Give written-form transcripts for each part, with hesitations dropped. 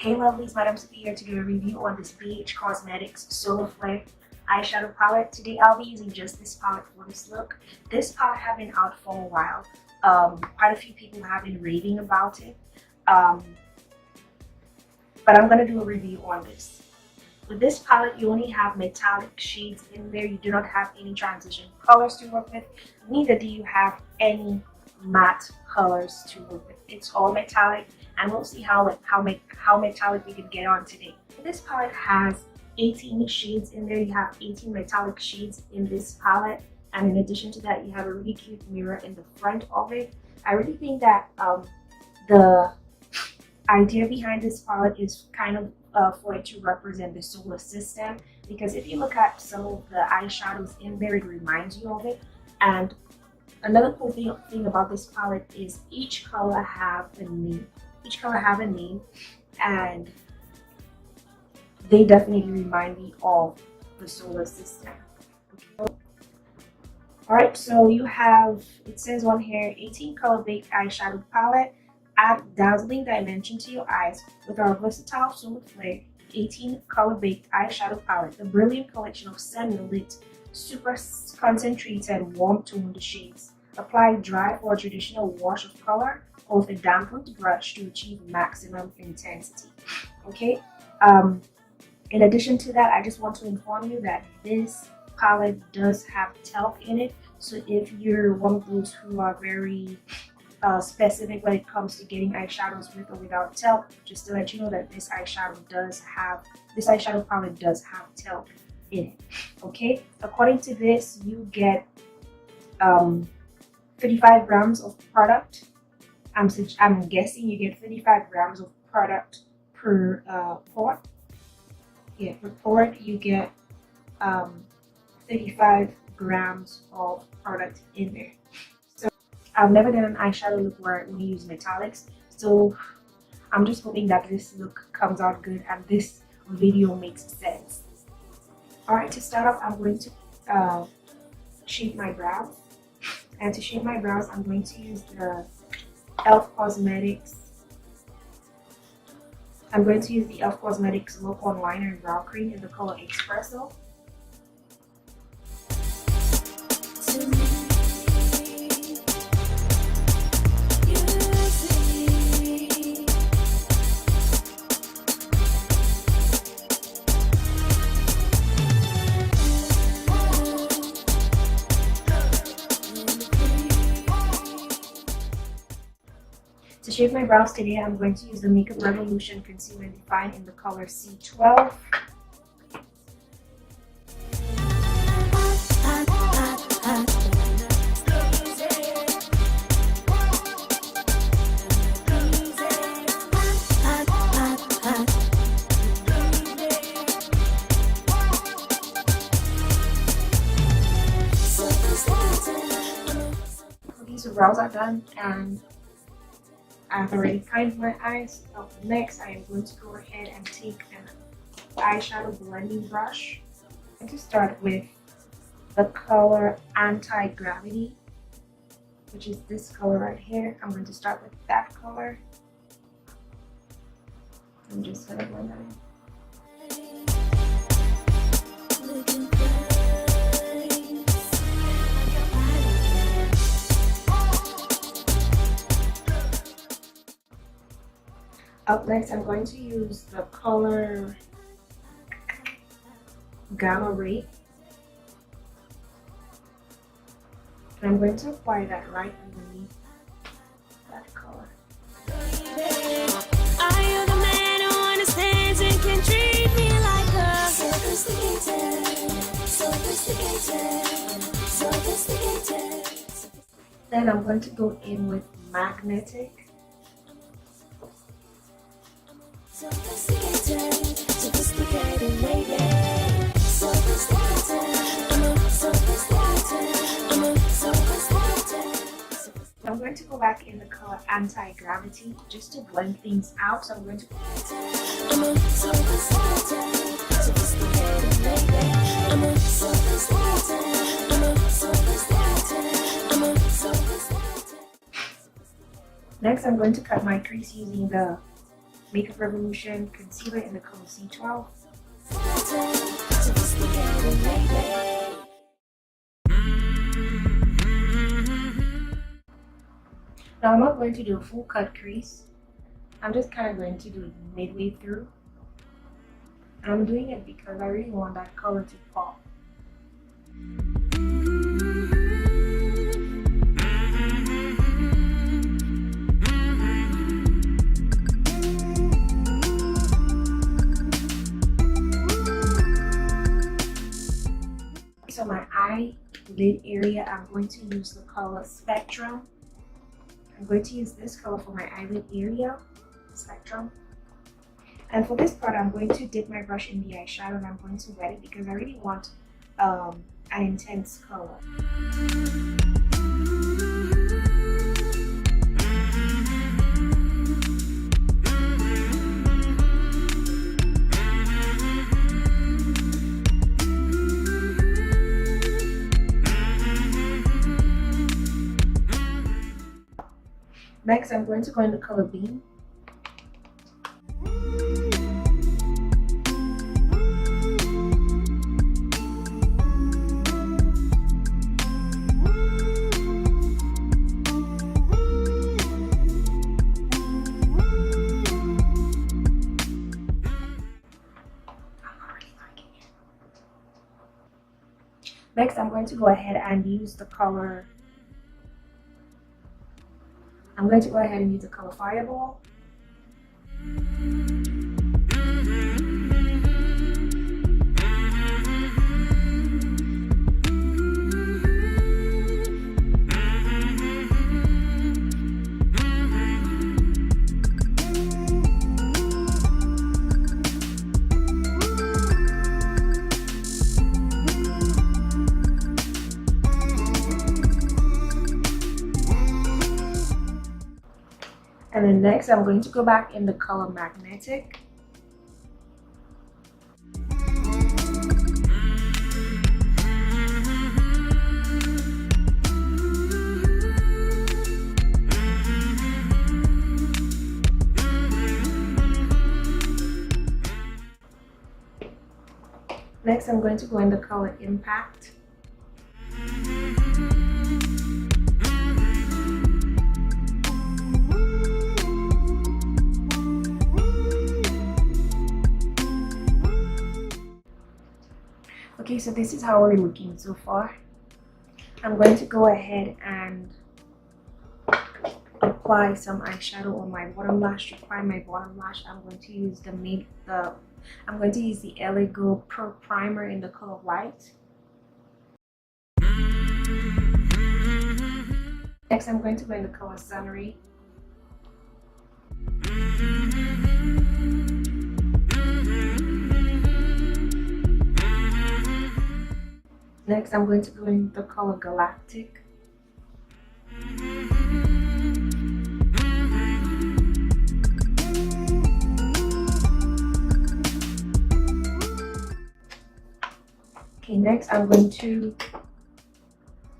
Hey lovelies, Madam Sophy here to do a review on this BH Cosmetics Solar Flare eyeshadow palette. Today I'll be using just this palette for this look. This palette has been out for a while. Quite a few people have been raving about it. But I'm going to do a review on this. With this palette, you only have metallic shades in there. You do not have any transition colors to work with. Neither do you have any matte colors to work with. It's all metallic, and we'll see how metallic we can get on today. This palette has 18 shades in there. You have 18 metallic shades in this palette, and in addition to that, you have a really cute mirror in the front of it. I really think that the idea behind this palette is kind of for it to represent the solar system, because if you look at some of the eyeshadows in there, it reminds you of it. And another cool thing about this palette is each color have a name. Each color have a name, and they definitely remind me of the solar system. Alright, so you have, it says on here, 18 color baked eyeshadow palette. Add dazzling dimension to your eyes with our versatile Solar Flare 18 color baked eyeshadow palette. The brilliant collection of semi-lit, super concentrated, warm toned shades. Apply dry or traditional wash of color or with a dampened brush to achieve maximum intensity. Okay. In addition to that, I just want to inform you that this palette does have talc in it. So if you're one of those who are very specific when it comes to getting eyeshadows with or without talc, just to let you know that this eyeshadow palette does have talc in it. Okay. According to this, you get 35 grams of product. I'm guessing you get 35 grams of product per pour. Yeah, per pour you get 35 grams of product in there. So I've never done an eyeshadow look where we use metallics, so I'm just hoping that this look comes out good and this video makes sense. Alright, to start off, I'm going to shape my brows. And to shape my brows, I'm going to use the E.L.F. Cosmetics. I'm going to use the E.L.F. Cosmetics Low-On Liner and Brow Cream in the color Espresso. To shape my brows today, I'm going to use the Makeup Revolution Concealer Define in the color C12. Okay, so brows are done, and I've already primed my eyes. Up next, I am going to go ahead and take an eyeshadow blending brush. I'm going to start with the color Anti-Gravity, which is this color right here. I'm going to start with that color. I'm just going to blend that in. Up next, I'm going to use the color Gamma Ray. And I'm going to apply that right underneath that color. Are you the man who understands and can treat me like a sophisticated? Then I'm going to go in with Magnetic. I'm going to go back in the color Anti-Gravity just to blend things out. So I'm going to Next, I'm going to cut my crease using the Makeup Revolution concealer in the color C12. Now I'm not going to do a full cut crease. I'm just kind of going to do it midway through. And I'm doing it because I really want that color to pop. So my eyelid area, I'm going to use the color Spectrum. I'm going to use this color for my eyelid area, Spectrum. And for this part, I'm going to dip my brush in the eyeshadow and I'm going to wet it because I really want an intense color. Next, I'm going to go in the color Beam. Next, I'm going to go ahead and use the color. I'm going to go ahead and use the color Fireball. And then next, I'm going to go back in the color Magnetic. Next, I'm going to go in the color Impact. Okay, so this is how we're looking so far. I'm going to go ahead and apply some eyeshadow on my bottom lash. To prime my bottom lash, I'm going to use the LA Go Pro Primer in the color White. Next, I'm going to go in the color Sunray. Next, I'm going to go in the color Galactic. Okay, next I'm going to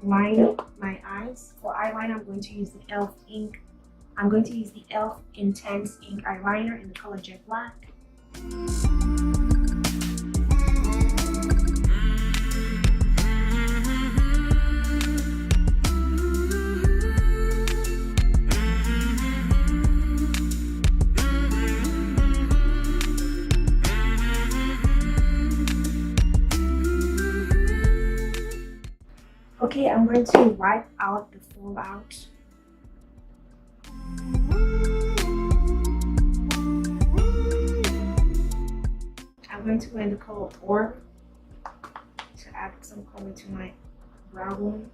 line my eyes. For eyeliner, I'm going to use the E.L.F. ink. I'm going to use the E.L.F. Intense Ink Eyeliner in the color Jet Black. Okay, I'm going to wipe out the fallout. I'm going to go in the color Orb to add some color to my brow bone.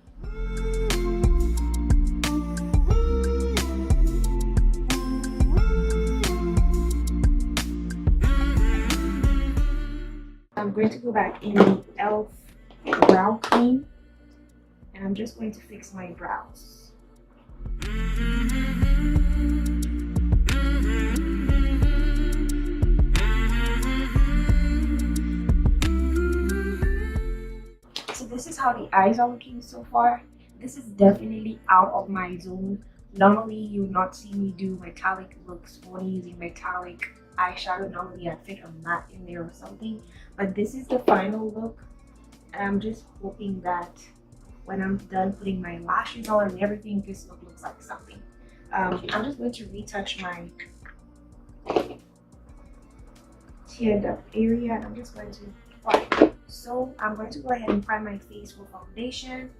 I'm going to go back in the E.L.F. Brow Cream. And I'm just going to fix my brows. So this is how the eyes are looking so far. This is definitely out of my zone. Normally you would not see me do metallic looks, only using metallic eyeshadow. Normally I fit a matte in there or something, but this is the final look, and I'm just hoping that when I'm done putting my lashes on and everything, this look looks like something. I'm just going to retouch my teared up area, and I'm just going to apply. So I'm going to go ahead and prime my face with foundation.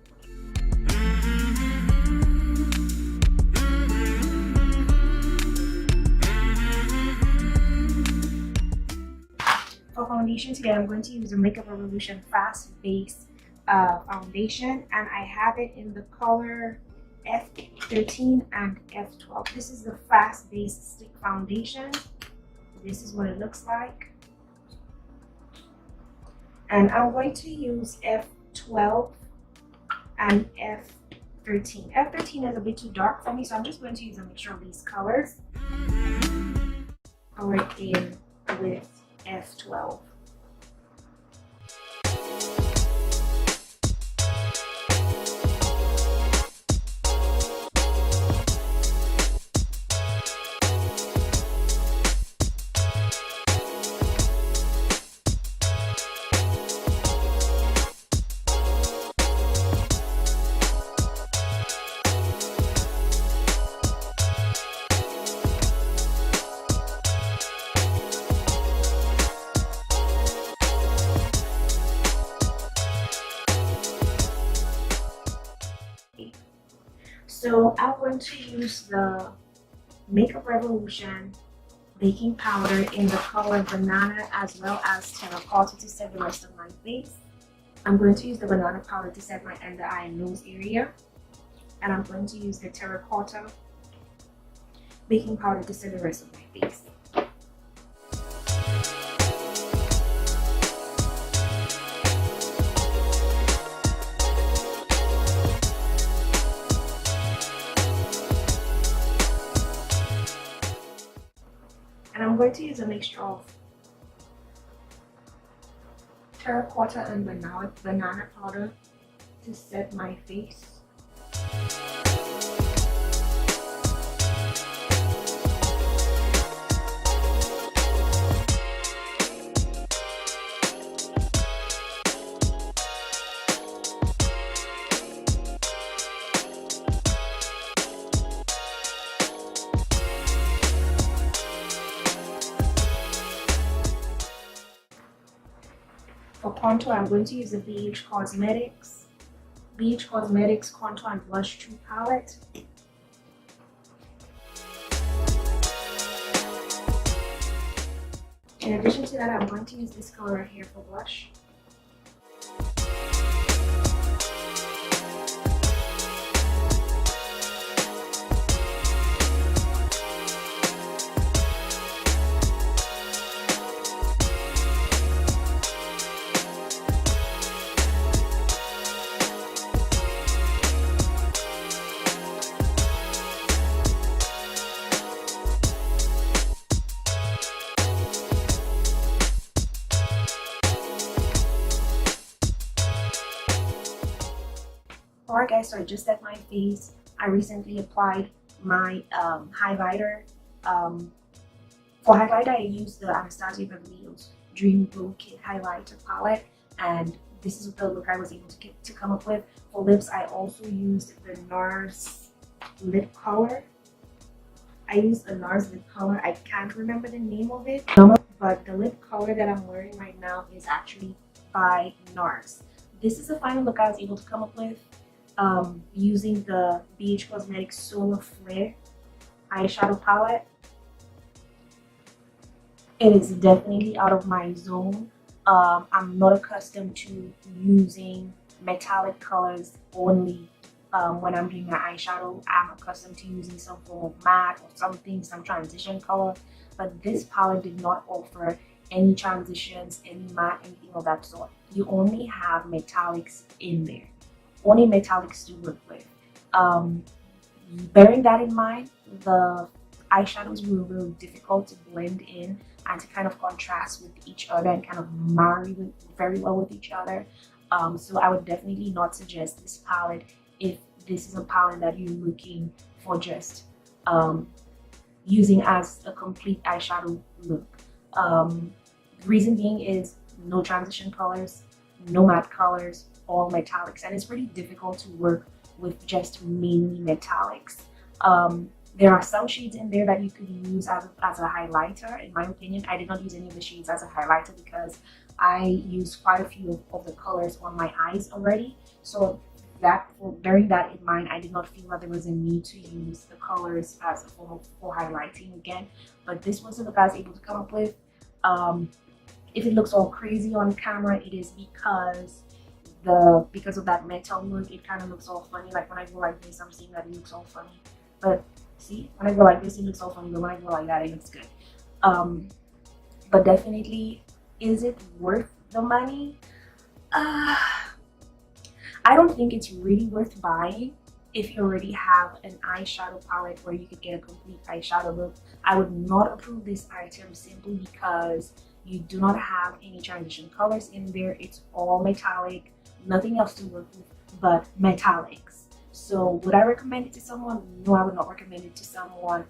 For foundation today, I'm going to use the Makeup Revolution Fast Base foundation, and I have it in the color F13 and F12. This is the Fast Base Stick Foundation. This is what it looks like. And I'm going to use F12 and F13. F13 is a bit too dark for me, so I'm just going to use a mixture of these colors. Color it in with F12. So I'm going to use the Makeup Revolution baking powder in the color Banana as well as Terracotta to set the rest of my face. I'm going to use the banana powder to set my under eye and nose area, and I'm going to use the Terracotta baking powder to set the rest of my face. And I'm going to use a mixture of Terracotta and banana powder to set my face. For contour, I'm going to use the BH Cosmetics Contour and Blush 2 palette. In addition to that, I'm going to use this color right here for blush. Alright guys, so I just set my face. I recently applied my highlighter. For highlighter, I used the ANASTASIA BEVERLY Dream Glow Kit highlighter palette, and this is the look I was able to come up with. For lips, I also used the NARS lip color. I used the NARS lip color. I can't remember the name of it, but the lip color that I'm wearing right now is actually by NARS. This is the final look I was able to come up with using the BH Cosmetics Solar Flare eyeshadow palette. It is definitely out of my zone. I'm not accustomed to using metallic colors only when I'm doing my eyeshadow. I'm accustomed to using some form of matte or something, some transition color, but this palette did not offer any transitions, any matte, anything of that sort. You only have metallics in there. Only metallics to work with. Bearing that in mind, the eyeshadows were really difficult to blend in and to kind of contrast with each other and kind of marry very well with each other. So I would definitely not suggest this palette if this is a palette that you're looking for just using as a complete eyeshadow look. Reason being is no transition colors, no matte colors, all metallics, and it's pretty difficult to work with just mainly metallics. There are some shades in there that you could use as a highlighter. In my opinion, I did not use any of the shades as a highlighter because I used quite a few of the colors on my eyes already. So bearing that in mind, I did not feel that there was a need to use the colors as a form for highlighting again. But this was the look I was able to come up with. If it looks all crazy on camera, it is because of that metal look. It kind of looks all funny. Like when I go like this, I'm seeing that it looks all funny. But see, when I go like this, it looks all funny. But when I go like that, it looks good. But definitely, is it worth the money? I don't think it's really worth buying if you already have an eyeshadow palette where you could get a complete eyeshadow look. I would not approve this item simply because you do not have any transition colors in there. It's all metallic, nothing else to work with but metallics. So would I recommend it to someone? No, I would not recommend it to someone.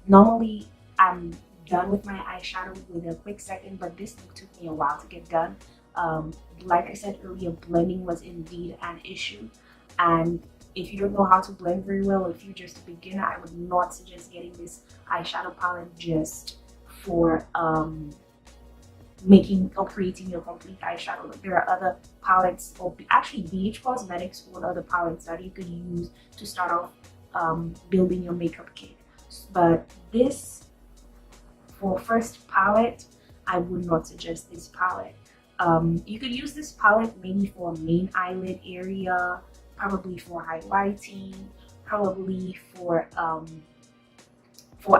Normally I'm done with my eyeshadow with a quick second, but this look took me a while to get done. Like I said earlier, blending was indeed an issue, and if you don't know how to blend very well, if you're just a beginner, I would not suggest getting this eyeshadow palette just for creating your complete eyeshadow look. There are other palettes, or actually BH Cosmetics or other palettes that you could use to start off building your makeup kit. But this, for first palette, I would not suggest this palette. You could use this palette maybe for a main eyelid area, probably for highlighting, probably for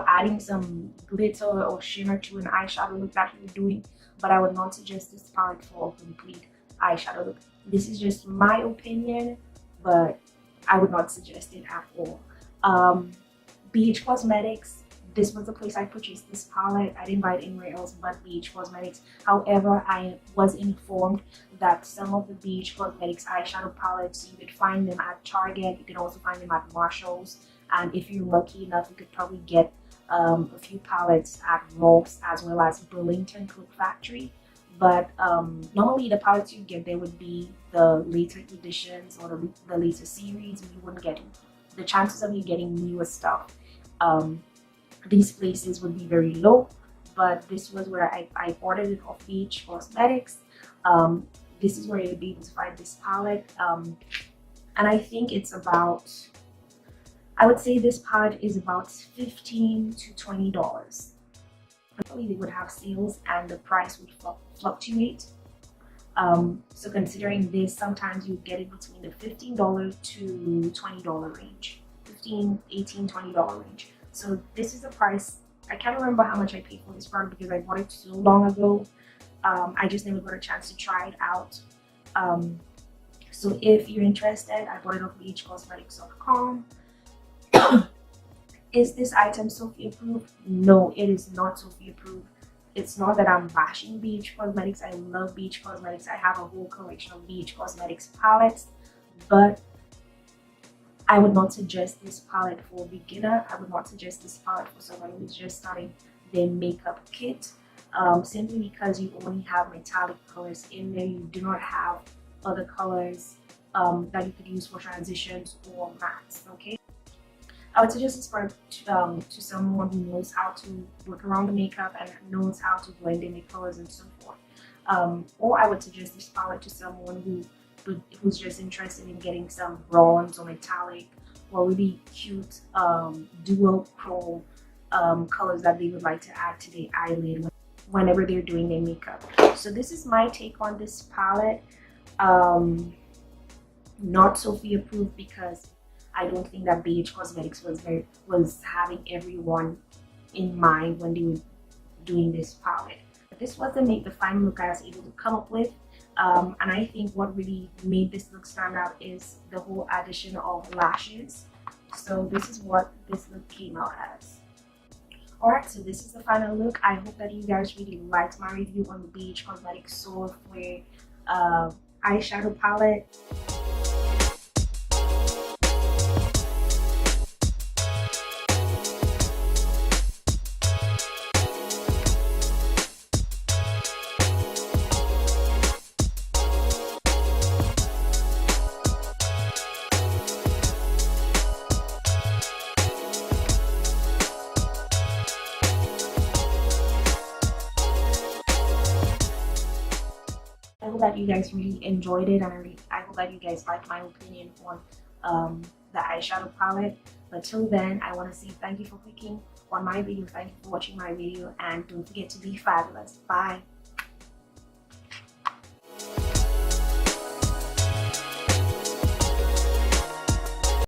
adding some glitter or shimmer to an eyeshadow look that you're doing. But I would not suggest this palette for a complete eyeshadow look. This is just my opinion, but I would not suggest it at all. BH Cosmetics, this was the place I purchased this palette. I didn't buy it anywhere else but BH Cosmetics. However, I was informed that some of the BH Cosmetics eyeshadow palettes, you could find them at Target. You can also find them at Marshall's. And if you're lucky enough, you could probably get a few palettes at Ross as well as Burlington Coat Factory. But normally the palettes you get there would be the later editions or the later series. You wouldn't get the chances of you getting newer stuff. These places would be very low, but this was where I ordered it off BH Cosmetics. This is where you'll be able to find this palette, and I think it's about, I would say this palette is about $15 to $20. Probably they would have sales and the price would fluctuate. So considering this, sometimes you get it between the $15 to $20 range, $15, $18, $20 range. So this is the price. I can't remember how much I paid for this product because I bought it so long ago. I just never got a chance to try it out. So if you're interested, I bought it off bhcosmetics.com. Is this item Sophy approved? No, it is not Sophy approved. It's not that I'm bashing BH Cosmetics. I love BH Cosmetics. I have a whole collection of BH Cosmetics palettes, but I would not suggest this palette for a beginner. I would not suggest this palette for someone who's just starting their makeup kit. Simply because you only have metallic colors in there. You do not have other colors that you could use for transitions or mattes, okay? I would suggest this palette to someone who knows how to work around the makeup and knows how to blend in the colors and so forth. Or I would suggest this palette to someone who's just interested in getting some bronze or metallic or really cute dual chrome colors that they would like to add to their eyelid whenever they're doing their makeup. So this is my take on this palette. Not Sophy approved because I don't think that BH Cosmetics was having everyone in mind when they were doing this palette. But this was the final look I was able to come up with. And I think what really made this look stand out is the whole addition of lashes. So this is what this look came out as. Alright, so this is the final look. I hope that you guys really liked my review on the BH Cosmetics Software eyeshadow palette. hope that you guys really enjoyed it, and I hope that you guys like my opinion on the eyeshadow palette. But till then, I want to say thank you for clicking on my video, thank you for watching my video, and don't forget to be fabulous. Bye.